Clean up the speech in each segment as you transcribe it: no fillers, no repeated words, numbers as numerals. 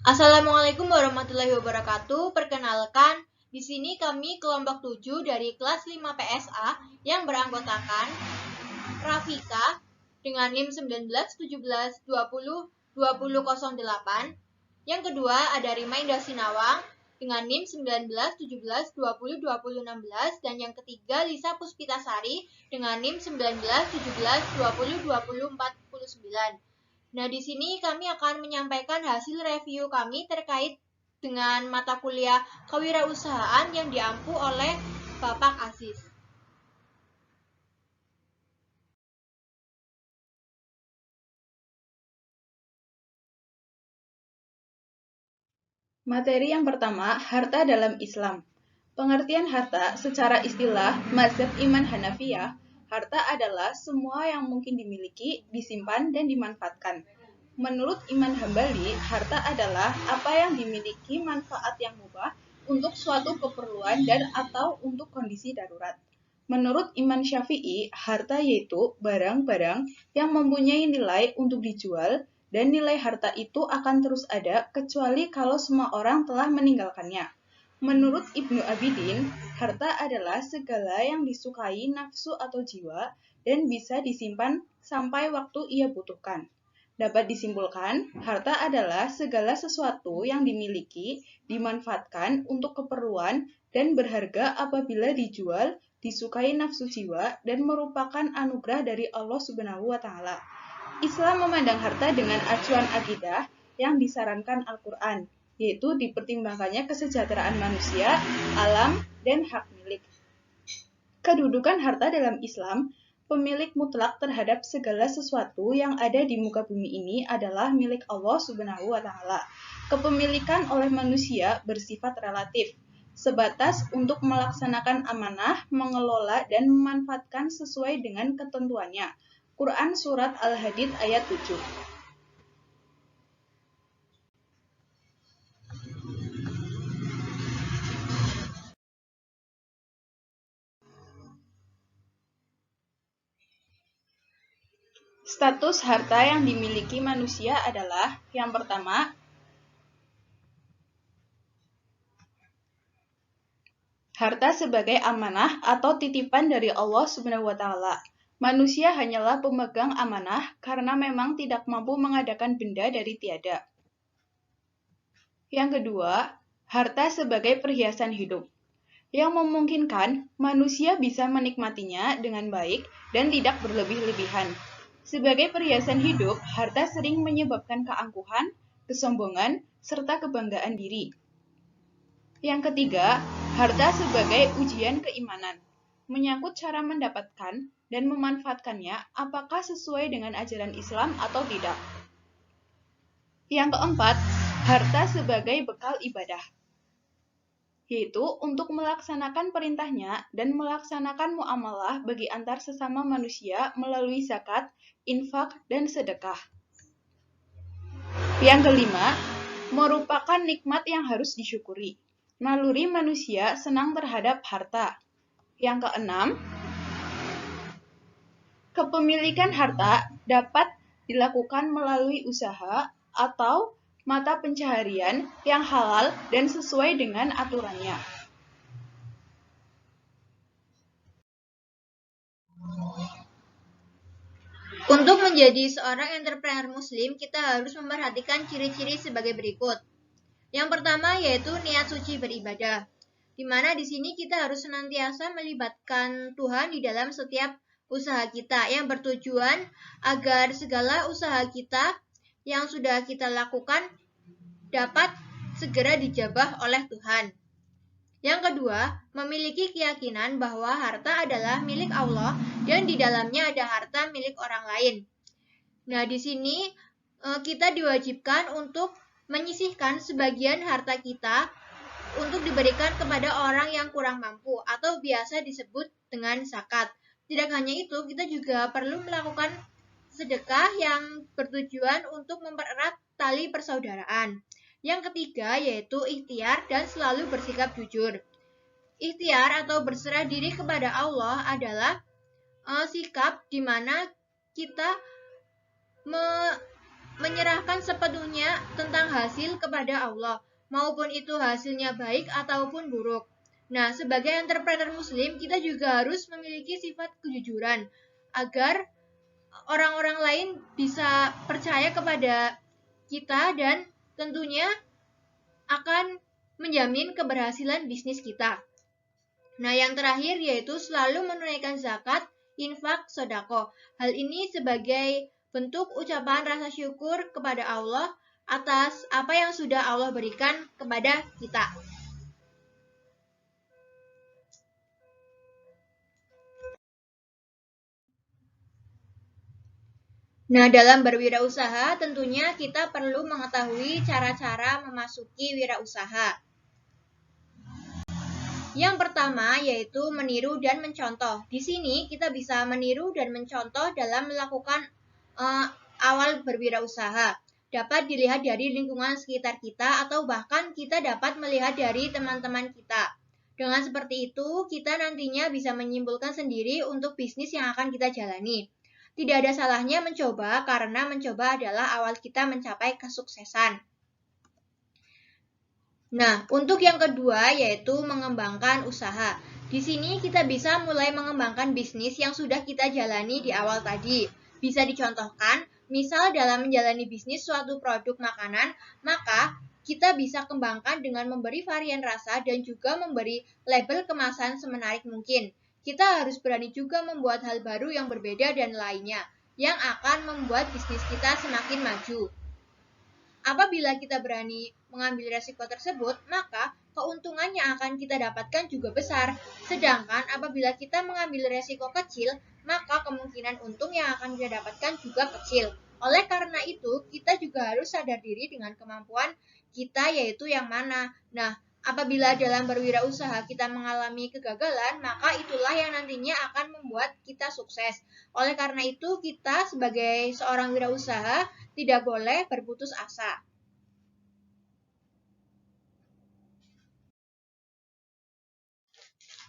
Assalamualaikum warahmatullahi wabarakatuh. Perkenalkan, di sini kami kelompok 7 dari kelas 5 PSA yang beranggotakan Rafika dengan NIM 19 17 20 2008. Yang kedua ada Rima Indah Sinawang dengan NIM 19 17 20 20 16 dan yang ketiga Lisa Puspitasari dengan NIM 19 17 20 20 49. Nah, di sini kami akan menyampaikan hasil review kami terkait dengan mata kuliah kewirausahaan yang diampu oleh Bapak Aziz. Materi yang pertama, harta dalam Islam. Pengertian harta secara istilah mazhab iman Hanafiyah, harta adalah semua yang mungkin dimiliki, disimpan, dan dimanfaatkan. Menurut Iman Hambali, harta adalah apa yang dimiliki manfaat yang mubah untuk suatu keperluan dan atau untuk kondisi darurat. Menurut Iman Syafi'i, harta yaitu barang-barang yang mempunyai nilai untuk dijual dan nilai harta itu akan terus ada kecuali kalau semua orang telah meninggalkannya. Menurut Ibnu Abidin, harta adalah segala yang disukai nafsu atau jiwa dan bisa disimpan sampai waktu ia butuhkan. Dapat disimpulkan, harta adalah segala sesuatu yang dimiliki, dimanfaatkan untuk keperluan, dan berharga apabila dijual, disukai nafsu jiwa, dan merupakan anugerah dari Allah Subhanahu wa Ta'ala. Islam memandang harta dengan acuan akidah yang disarankan Al-Quran, yaitu dipertimbangkannya kesejahteraan manusia, alam, dan hak milik. Kedudukan harta dalam Islam, pemilik mutlak terhadap segala sesuatu yang ada di muka bumi ini adalah milik Allah Subhanahu wa Ta'ala. Kepemilikan oleh manusia bersifat relatif, sebatas untuk melaksanakan amanah, mengelola, dan memanfaatkan sesuai dengan ketentuannya. Quran Surat Al-Hadid ayat 7. Status harta yang dimiliki manusia adalah yang pertama, harta sebagai amanah atau titipan dari Allah Subhanahu wa Ta'ala. Manusia hanyalah pemegang amanah karena memang tidak mampu mengadakan benda dari tiada. Yang kedua, harta sebagai perhiasan hidup, yang memungkinkan manusia bisa menikmatinya dengan baik dan tidak berlebih-lebihan. Sebagai perhiasan hidup, harta sering menyebabkan keangkuhan, kesombongan, serta kebanggaan diri. Yang ketiga, harta sebagai ujian keimanan, menyangkut cara mendapatkan dan memanfaatkannya apakah sesuai dengan ajaran Islam atau tidak. Yang keempat, harta sebagai bekal ibadah, yaitu untuk melaksanakan perintahnya dan melaksanakan muamalah bagi antar sesama manusia melalui zakat, infak, dan sedekah. Yang kelima, merupakan nikmat yang harus disyukuri. Naluri manusia senang terhadap harta. Yang keenam, kepemilikan harta dapat dilakukan melalui usaha atau mata pencaharian yang halal dan sesuai dengan aturannya. Untuk menjadi seorang entrepreneur muslim, kita harus memperhatikan ciri-ciri sebagai berikut. Yang pertama yaitu niat suci beribadah, di mana di sini kita harus senantiasa melibatkan Tuhan di dalam setiap usaha kita yang bertujuan agar segala usaha kita yang sudah kita lakukan dapat segera dijabah oleh Tuhan. Yang kedua, memiliki keyakinan bahwa harta adalah milik Allah dan di dalamnya ada harta milik orang lain. Nah, di sini kita diwajibkan untuk menyisihkan sebagian harta kita untuk diberikan kepada orang yang kurang mampu atau biasa disebut dengan zakat. Tidak hanya itu, kita juga perlu melakukan sedekah yang bertujuan untuk mempererat tali persaudaraan. Yang ketiga yaitu ikhtiar dan selalu bersikap jujur. Ikhtiar atau berserah diri kepada Allah adalah sikap di mana kita menyerahkan sepenuhnya tentang hasil kepada Allah, maupun itu hasilnya baik ataupun buruk. Nah, sebagai entrepreneur muslim, kita juga harus memiliki sifat kejujuran agar orang-orang lain bisa percaya kepada kita dan tentunya akan menjamin keberhasilan bisnis kita. Nah, yang terakhir yaitu selalu menunaikan zakat, infak, sedekah. Hal ini sebagai bentuk ucapan rasa syukur kepada Allah atas apa yang sudah Allah berikan kepada kita. Nah, dalam berwirausaha tentunya kita perlu mengetahui cara-cara memasuki wirausaha. Yang pertama yaitu meniru dan mencontoh. Di sini kita bisa meniru dan mencontoh dalam melakukan awal berwirausaha. Dapat dilihat dari lingkungan sekitar kita atau bahkan kita dapat melihat dari teman-teman kita. Dengan seperti itu, kita nantinya bisa menyimpulkan sendiri untuk bisnis yang akan kita jalani. Tidak ada salahnya mencoba karena mencoba adalah awal kita mencapai kesuksesan. Nah, untuk yang kedua yaitu mengembangkan usaha. Di sini kita bisa mulai mengembangkan bisnis yang sudah kita jalani di awal tadi. Bisa dicontohkan, misal dalam menjalani bisnis suatu produk makanan, maka kita bisa kembangkan dengan memberi varian rasa dan juga memberi label kemasan semenarik mungkin. Kita harus berani juga membuat hal baru yang berbeda dan lainnya, yang akan membuat bisnis kita semakin maju. Apabila kita berani mengambil resiko tersebut, maka keuntungan yang akan kita dapatkan juga besar. Sedangkan apabila kita mengambil resiko kecil, maka kemungkinan untung yang akan kita dapatkan juga kecil. Oleh karena itu, kita juga harus sadar diri dengan kemampuan kita yaitu yang mana. Nah, apabila dalam berwirausaha kita mengalami kegagalan, maka itulah yang nantinya akan membuat kita sukses. Oleh karena itu, kita sebagai seorang wirausaha tidak boleh berputus asa.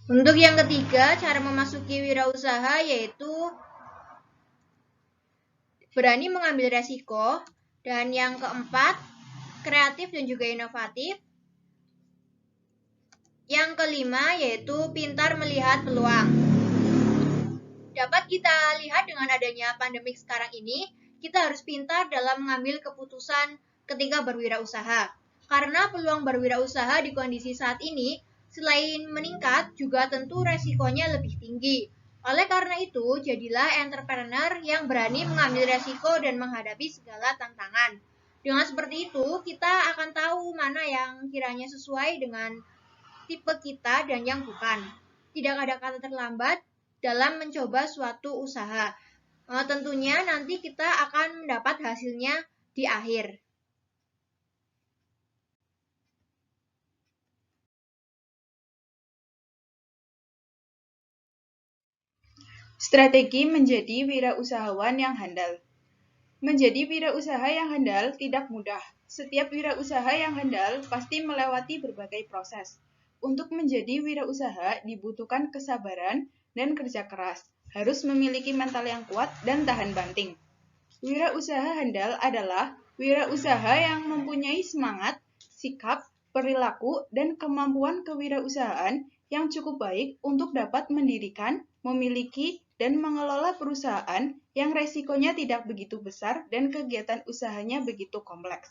Untuk yang ketiga, cara memasuki wirausaha yaitu berani mengambil resiko. Dan yang keempat, kreatif dan juga inovatif. Yang kelima yaitu pintar melihat peluang. Dapat kita lihat dengan adanya pandemik sekarang ini, kita harus pintar dalam mengambil keputusan ketika berwirausaha. Karena peluang berwirausaha di kondisi saat ini, selain meningkat, juga tentu resikonya lebih tinggi. Oleh karena itu, jadilah entrepreneur yang berani mengambil resiko dan menghadapi segala tantangan. Dengan seperti itu, kita akan tahu mana yang kiranya sesuai dengan tipe kita dan yang bukan. Tidak ada kata terlambat dalam mencoba suatu usaha. Tentunya nanti kita akan mendapat hasilnya di akhir. Strategi menjadi wirausahawan yang handal. Menjadi wirausaha yang handal tidak mudah. Setiap wirausaha yang handal pasti melewati berbagai proses. Untuk menjadi wirausaha dibutuhkan kesabaran dan kerja keras. Harus memiliki mental yang kuat dan tahan banting. Wirausaha handal adalah wirausaha yang mempunyai semangat, sikap, perilaku, dan kemampuan kewirausahaan yang cukup baik untuk dapat mendirikan, memiliki, dan mengelola perusahaan yang resikonya tidak begitu besar dan kegiatan usahanya begitu kompleks.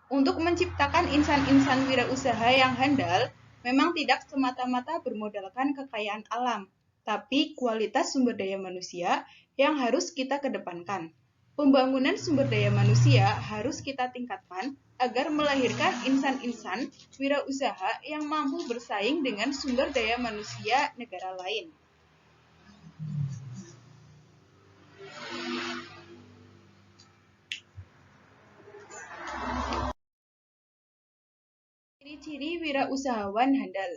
Untuk menciptakan insan-insan wirausaha yang handal, memang tidak semata-mata bermodalkan kekayaan alam, tapi kualitas sumber daya manusia yang harus kita kedepankan. Pembangunan sumber daya manusia harus kita tingkatkan agar melahirkan insan-insan wirausaha yang mampu bersaing dengan sumber daya manusia negara lain. Ciri-ciri wirausahawan handal.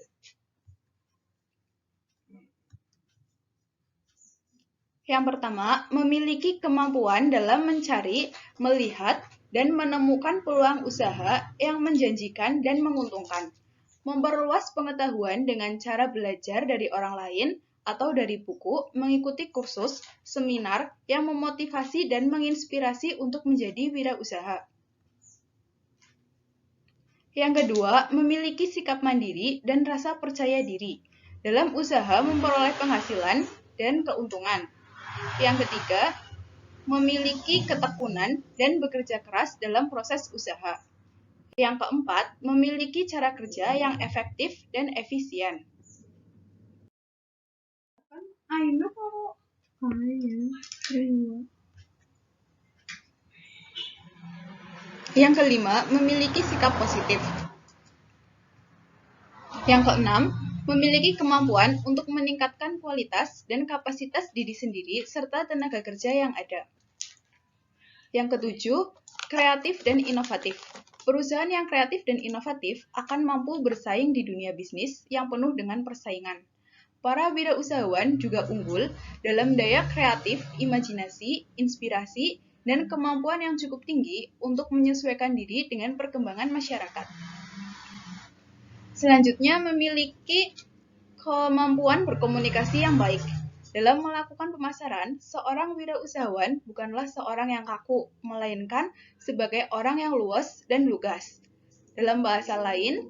Yang pertama, memiliki kemampuan dalam mencari, melihat, dan menemukan peluang usaha yang menjanjikan dan menguntungkan. Memperluas pengetahuan dengan cara belajar dari orang lain atau dari buku, mengikuti kursus, seminar yang memotivasi dan menginspirasi untuk menjadi wirausaha. Yang kedua, memiliki sikap mandiri dan rasa percaya diri dalam usaha memperoleh penghasilan dan keuntungan. Yang ketiga, memiliki ketekunan dan bekerja keras dalam proses usaha. Yang keempat, memiliki cara kerja yang efektif dan efisien. Yang kelima, memiliki sikap positif. Yang keenam, memiliki kemampuan untuk meningkatkan kualitas dan kapasitas diri sendiri serta tenaga kerja yang ada. Yang ketujuh, kreatif dan inovatif. Perusahaan yang kreatif dan inovatif akan mampu bersaing di dunia bisnis yang penuh dengan persaingan. Para wirausahawan juga unggul dalam daya kreatif, imajinasi, inspirasi, dan kemampuan yang cukup tinggi untuk menyesuaikan diri dengan perkembangan masyarakat. Selanjutnya, memiliki kemampuan berkomunikasi yang baik. Dalam melakukan pemasaran, seorang wirausahawan bukanlah seorang yang kaku, melainkan sebagai orang yang luas dan lugas. Dalam bahasa lain,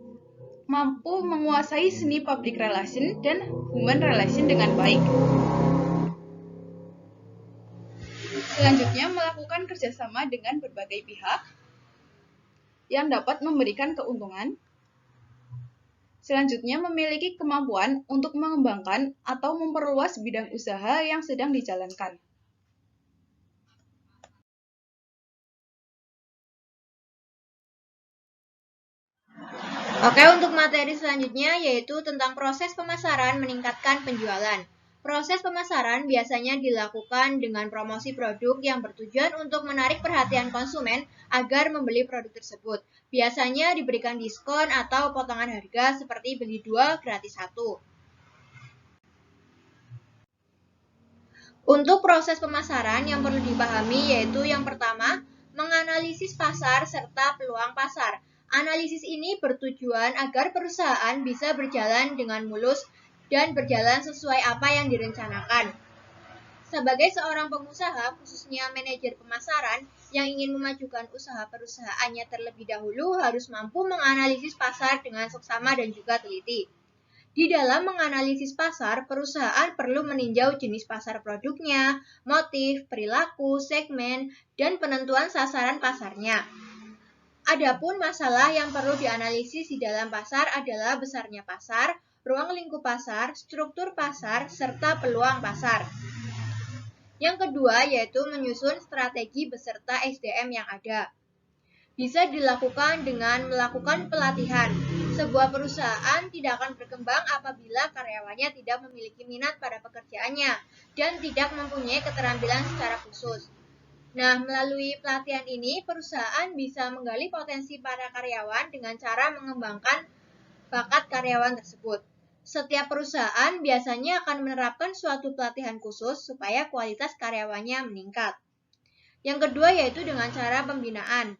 mampu menguasai seni public relation dan human relation dengan baik. Selanjutnya, melakukan kerjasama dengan berbagai pihak yang dapat memberikan keuntungan. Selanjutnya, memiliki kemampuan untuk mengembangkan atau memperluas bidang usaha yang sedang dijalankan. Oke, untuk materi selanjutnya yaitu tentang proses pemasaran meningkatkan penjualan. Proses pemasaran biasanya dilakukan dengan promosi produk yang bertujuan untuk menarik perhatian konsumen agar membeli produk tersebut. Biasanya diberikan diskon atau potongan harga seperti beli 2 gratis 1. Untuk proses pemasaran yang perlu dipahami yaitu yang pertama, menganalisis pasar serta peluang pasar. Analisis ini bertujuan agar perusahaan bisa berjalan dengan mulus dan berjalan sesuai apa yang direncanakan. Sebagai seorang pengusaha, khususnya manajer pemasaran, yang ingin memajukan usaha perusahaannya terlebih dahulu harus mampu menganalisis pasar dengan seksama dan juga teliti. Di dalam menganalisis pasar, perusahaan perlu meninjau jenis pasar produknya, motif, perilaku, segmen, dan penentuan sasaran pasarnya. Adapun masalah yang perlu dianalisis di dalam pasar adalah besarnya pasar, ruang lingkup pasar, struktur pasar, serta peluang pasar. Yang kedua yaitu menyusun strategi beserta SDM yang ada. Bisa dilakukan dengan melakukan pelatihan. Sebuah perusahaan tidak akan berkembang apabila karyawannya tidak memiliki minat pada pekerjaannya dan tidak mempunyai keterampilan secara khusus. Nah, melalui pelatihan ini, perusahaan bisa menggali potensi para karyawan dengan cara mengembangkan bakat karyawan tersebut. Setiap perusahaan biasanya akan menerapkan suatu pelatihan khusus supaya kualitas karyawannya meningkat. Yang kedua yaitu dengan cara pembinaan.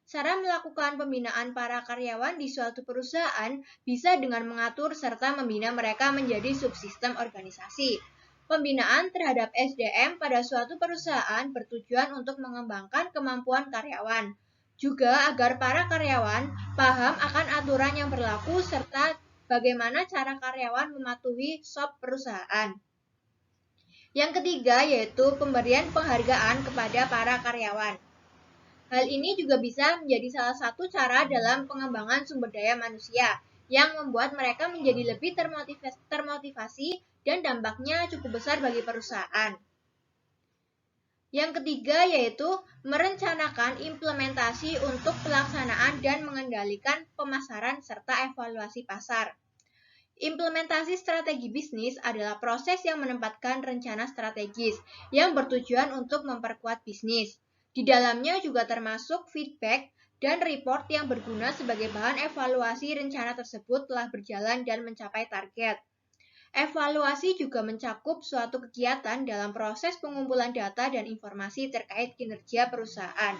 Cara melakukan pembinaan para karyawan di suatu perusahaan bisa dengan mengatur serta membina mereka menjadi subsistem organisasi. Pembinaan terhadap SDM pada suatu perusahaan bertujuan untuk mengembangkan kemampuan karyawan, juga agar para karyawan paham akan aturan yang berlaku serta bagaimana cara karyawan mematuhi SOP perusahaan. Yang ketiga yaitu pemberian penghargaan kepada para karyawan. Hal ini juga bisa menjadi salah satu cara dalam pengembangan sumber daya manusia yang membuat mereka menjadi lebih termotivasi dan dampaknya cukup besar bagi perusahaan. Yang ketiga yaitu merencanakan implementasi untuk pelaksanaan dan mengendalikan pemasaran serta evaluasi pasar. Implementasi strategi bisnis adalah proses yang menempatkan rencana strategis yang bertujuan untuk memperkuat bisnis. Di dalamnya juga termasuk feedback dan report yang berguna sebagai bahan evaluasi rencana tersebut telah berjalan dan mencapai target. Evaluasi juga mencakup suatu kegiatan dalam proses pengumpulan data dan informasi terkait kinerja perusahaan,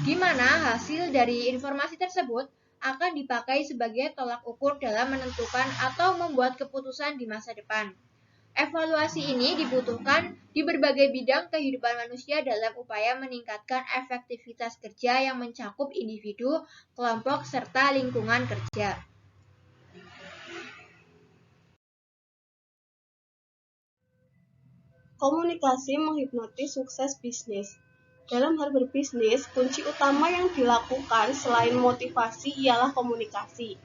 di mana hasil dari informasi tersebut akan dipakai sebagai tolak ukur dalam menentukan atau membuat keputusan di masa depan. Evaluasi ini dibutuhkan di berbagai bidang kehidupan manusia dalam upaya meningkatkan efektivitas kerja yang mencakup individu, kelompok, serta lingkungan kerja. Komunikasi menghipnotis sukses bisnis. Dalam hal berbisnis, kunci utama yang dilakukan selain motivasi ialah komunikasi.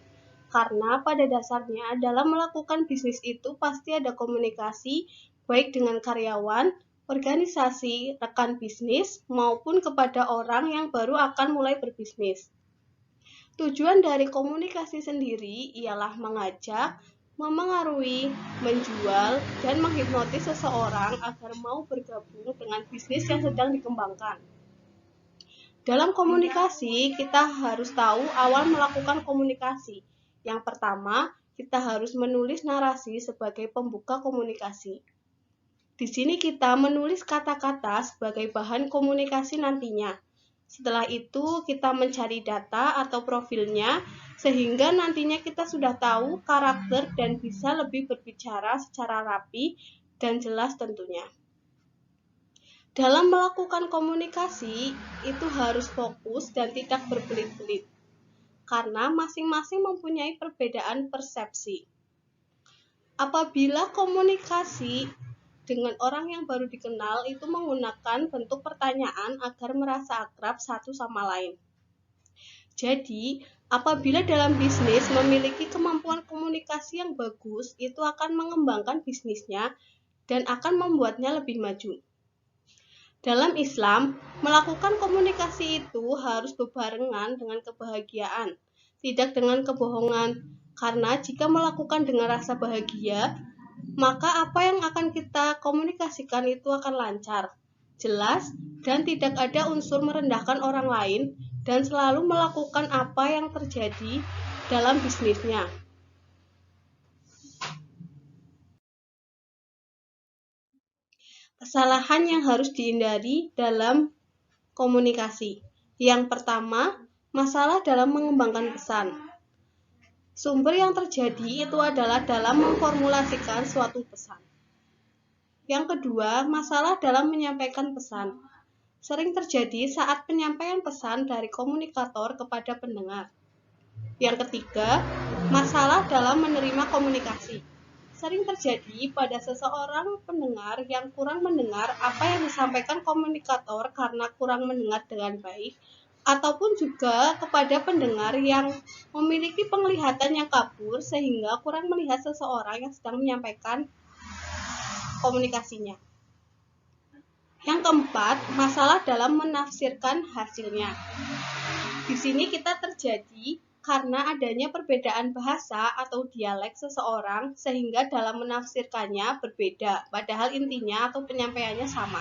Karena pada dasarnya dalam melakukan bisnis itu pasti ada komunikasi baik dengan karyawan, organisasi, rekan bisnis, maupun kepada orang yang baru akan mulai berbisnis. Tujuan dari komunikasi sendiri ialah mengajak, memengaruhi, menjual, dan menghipnotis seseorang agar mau bergabung dengan bisnis yang sedang dikembangkan. Dalam komunikasi, kita harus tahu awal melakukan komunikasi. Yang pertama, kita harus menulis narasi sebagai pembuka komunikasi. Di sini kita menulis kata-kata sebagai bahan komunikasi nantinya. Setelah itu, kita mencari data atau profilnya, sehingga nantinya kita sudah tahu karakter dan bisa lebih berbicara secara rapi dan jelas tentunya. Dalam melakukan komunikasi, itu harus fokus dan tidak berbelit-belit, karena masing-masing mempunyai perbedaan persepsi. Apabila komunikasi dengan orang yang baru dikenal itu menggunakan bentuk pertanyaan agar merasa akrab satu sama lain. Jadi, apabila dalam bisnis memiliki kemampuan komunikasi yang bagus, itu akan mengembangkan bisnisnya dan akan membuatnya lebih maju. Dalam Islam, melakukan komunikasi itu harus berbarengan dengan kebahagiaan, tidak dengan kebohongan. Karena jika melakukan dengan rasa bahagia, maka apa yang akan kita komunikasikan itu akan lancar, jelas, dan tidak ada unsur merendahkan orang lain dan selalu melakukan apa yang terjadi dalam bisnisnya. Kesalahan yang harus dihindari dalam komunikasi. Yang pertama, masalah dalam mengembangkan pesan. Sumber yang terjadi itu adalah dalam memformulasikan suatu pesan. Yang kedua, masalah dalam menyampaikan pesan. Sering terjadi saat penyampaian pesan dari komunikator kepada pendengar. Yang ketiga, masalah dalam menerima komunikasi. Sering terjadi pada seseorang pendengar yang kurang mendengar apa yang disampaikan komunikator karena kurang mendengar dengan baik, ataupun juga kepada pendengar yang memiliki penglihatan yang kabur sehingga kurang melihat seseorang yang sedang menyampaikan komunikasinya. Yang keempat, masalah dalam menafsirkan hasilnya. Di sini kita terjadi karena adanya perbedaan bahasa atau dialek seseorang sehingga dalam menafsirkannya berbeda, padahal intinya atau penyampaiannya sama.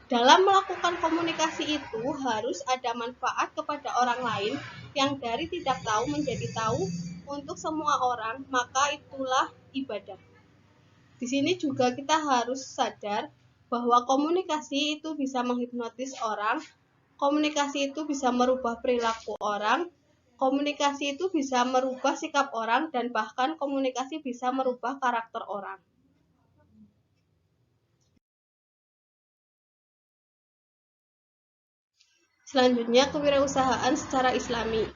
Dalam melakukan komunikasi itu harus ada manfaat kepada orang lain yang dari tidak tahu menjadi tahu untuk semua orang, maka itulah ibadah. Di sini juga kita harus sadar bahwa komunikasi itu bisa menghipnotis orang, komunikasi itu bisa merubah perilaku orang, komunikasi itu bisa merubah sikap orang, dan bahkan komunikasi bisa merubah karakter orang. Selanjutnya, kewirausahaan secara Islami.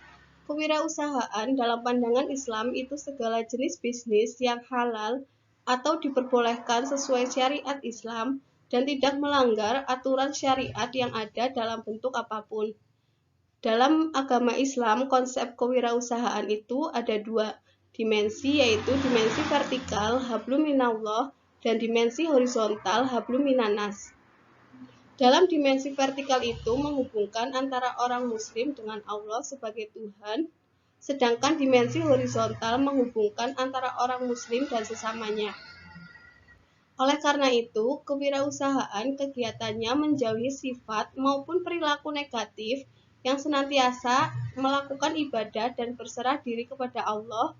Kewirausahaan dalam pandangan Islam itu segala jenis bisnis yang halal atau diperbolehkan sesuai syariat Islam dan tidak melanggar aturan syariat yang ada dalam bentuk apapun. Dalam agama Islam, konsep kewirausahaan itu ada dua dimensi, yaitu dimensi vertikal, hablum minallah, dan dimensi horizontal, hablum minannas. Dalam dimensi vertikal itu menghubungkan antara orang muslim dengan Allah sebagai Tuhan, sedangkan dimensi horizontal menghubungkan antara orang muslim dan sesamanya. Oleh karena itu, kewirausahaan kegiatannya menjauhi sifat maupun perilaku negatif yang senantiasa melakukan ibadah dan berserah diri kepada Allah.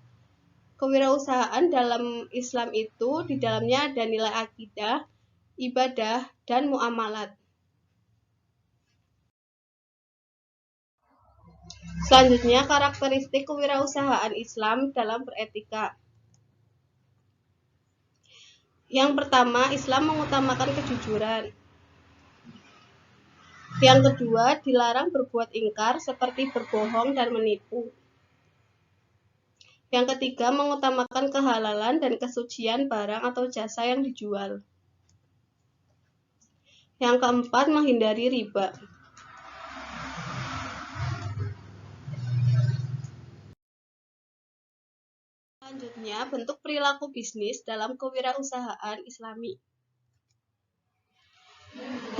Kewirausahaan dalam Islam itu di dalamnya ada nilai akidah, ibadah, dan muamalat. Selanjutnya, karakteristik kewirausahaan Islam dalam beretika. Yang pertama, Islam mengutamakan kejujuran. Yang kedua, dilarang berbuat ingkar seperti berbohong dan menipu. Yang ketiga, mengutamakan kehalalan dan kesucian barang atau jasa yang dijual. Yang keempat, menghindari riba. Selanjutnya, bentuk perilaku bisnis dalam kewirausahaan Islami.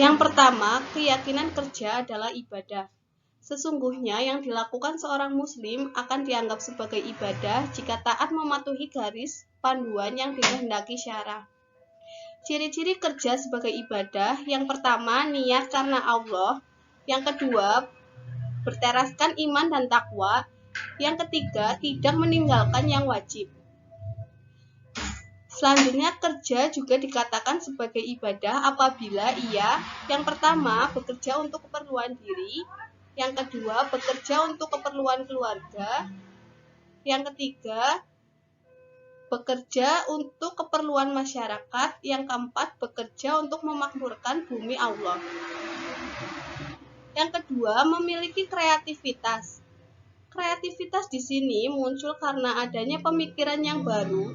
Yang pertama, keyakinan kerja adalah ibadah. Sesungguhnya yang dilakukan seorang muslim akan dianggap sebagai ibadah jika taat mematuhi garis panduan yang dikehendaki syara. Ciri-ciri kerja sebagai ibadah, yang pertama, niat karena Allah. Yang kedua, berteraskan iman dan takwa. Yang ketiga, tidak meninggalkan yang wajib. Selanjutnya, kerja juga dikatakan sebagai ibadah apabila ia, yang pertama, bekerja untuk keperluan diri. Yang kedua, bekerja untuk keperluan keluarga. Yang ketiga, bekerja untuk keperluan masyarakat. Yang keempat, bekerja untuk memakmurkan bumi Allah. Yang kedua, memiliki kreativitas. Kreativitas di sini muncul karena adanya pemikiran yang baru.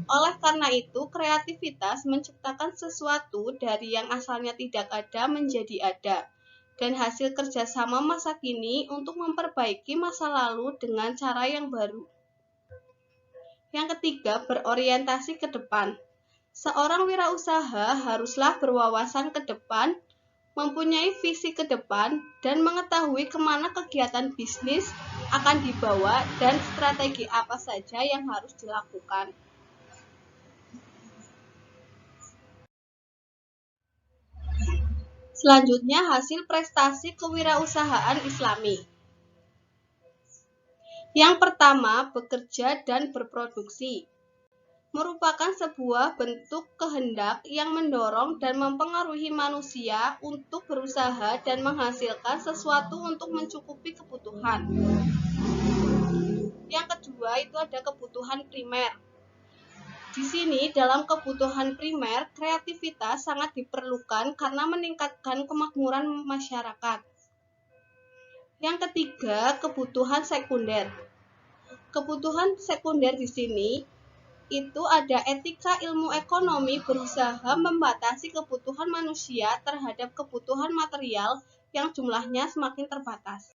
Oleh karena itu, kreativitas menciptakan sesuatu dari yang asalnya tidak ada menjadi ada. Dan hasil kerjasama masa kini untuk memperbaiki masa lalu dengan cara yang baru. Yang ketiga, berorientasi ke depan. Seorang wirausaha haruslah berwawasan ke depan, mempunyai visi ke depan, dan mengetahui kemana kegiatan bisnis akan dibawa dan strategi apa saja yang harus dilakukan. Selanjutnya, hasil prestasi kewirausahaan Islami. Yang pertama, bekerja dan berproduksi. Merupakan sebuah bentuk kehendak yang mendorong dan mempengaruhi manusia untuk berusaha dan menghasilkan sesuatu untuk mencukupi kebutuhan. Yang kedua, itu ada kebutuhan primer. Di sini, dalam kebutuhan primer, kreativitas sangat diperlukan karena meningkatkan kemakmuran masyarakat. Yang ketiga, kebutuhan sekunder. Kebutuhan sekunder di sini itu ada etika ilmu ekonomi berusaha membatasi kebutuhan manusia terhadap kebutuhan material yang jumlahnya semakin terbatas.